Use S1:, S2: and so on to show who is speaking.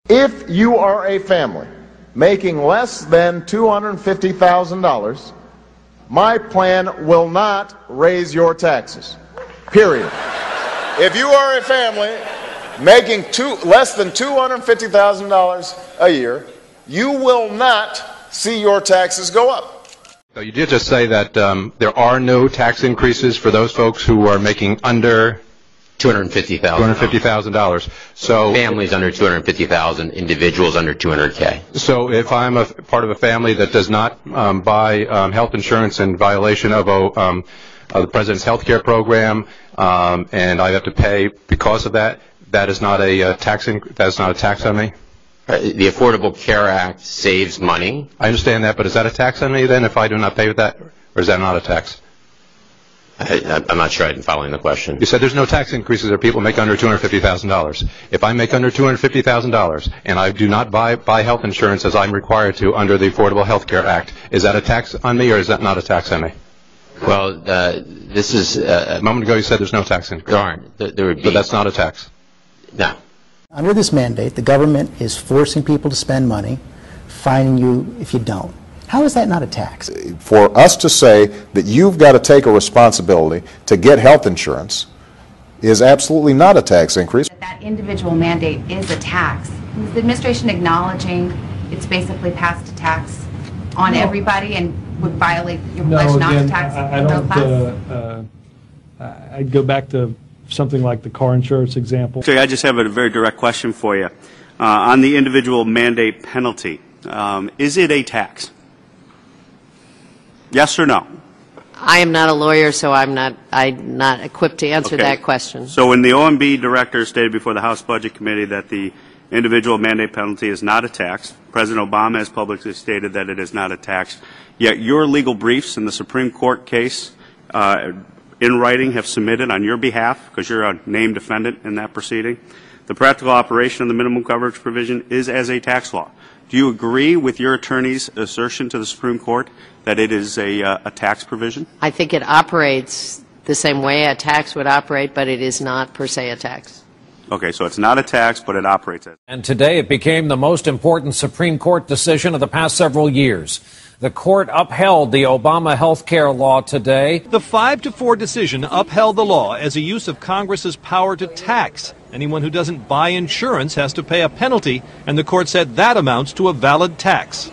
S1: If you are a family making less than $250,000, my plan will not raise your taxes. Period. If you are a family making less than $250,000 a year, you will not see your taxes go up.
S2: So you did just say that there are no tax increases for those folks who are making under
S3: $250,000.
S2: So
S3: families under $250,000, individuals under $200K.
S2: So if I'm a part of a family that does not buy health insurance in violation of the President's health care program, and I have to pay because of that, that is not a tax on me?
S3: The Affordable Care Act saves money.
S2: I understand that, but is that a tax on me then if I do not pay with that, or is that not a tax?
S3: I'm not sure I'm following the question.
S2: You said there's no tax increases if people make under $250,000. If I make under $250,000 and I do not buy health insurance as I'm required to under the Affordable Health Care Act, is that a tax on me or is that not a tax on me?
S3: Well, this is...
S2: a moment ago you said there's no tax increase.
S3: There aren't. There would be.
S2: But that's not a tax.
S3: No.
S4: Under this mandate, the government is forcing people to spend money, fining you if you don't. How is that not a tax?
S1: For us to say that you've got to take a responsibility to get health insurance is absolutely not a tax increase.
S5: That individual mandate is a tax. Is the administration acknowledging it's basically passed a tax on everybody and would violate your pledge not to tax the middle class?
S6: I'd go back to something like the car insurance example.
S7: So I just have a very direct question for you. On the individual mandate penalty, is it a tax? Yes or no?
S8: I am not a lawyer, so I'm not equipped to answer that question.
S7: So when the OMB director stated before the House Budget Committee that the individual mandate penalty is not a tax, President Obama has publicly stated that it is not a tax, yet your legal briefs in the Supreme Court case in writing have submitted on your behalf, because you're a named defendant in that proceeding, the practical operation of the minimum coverage provision is as a tax law. Do you agree with your attorney's assertion to the Supreme Court that it is a tax provision?
S8: I think it operates the same way a tax would operate, but it is not per se a tax.
S7: Okay, so it's not a tax, but it operates as.
S9: And today it became the most important Supreme Court decision of the past several years. The court upheld the Obama health care law today.
S10: The 5-4 decision upheld the law as a use of Congress's power to tax. Anyone who doesn't buy insurance has to pay a penalty, and the court said that amounts to a valid tax.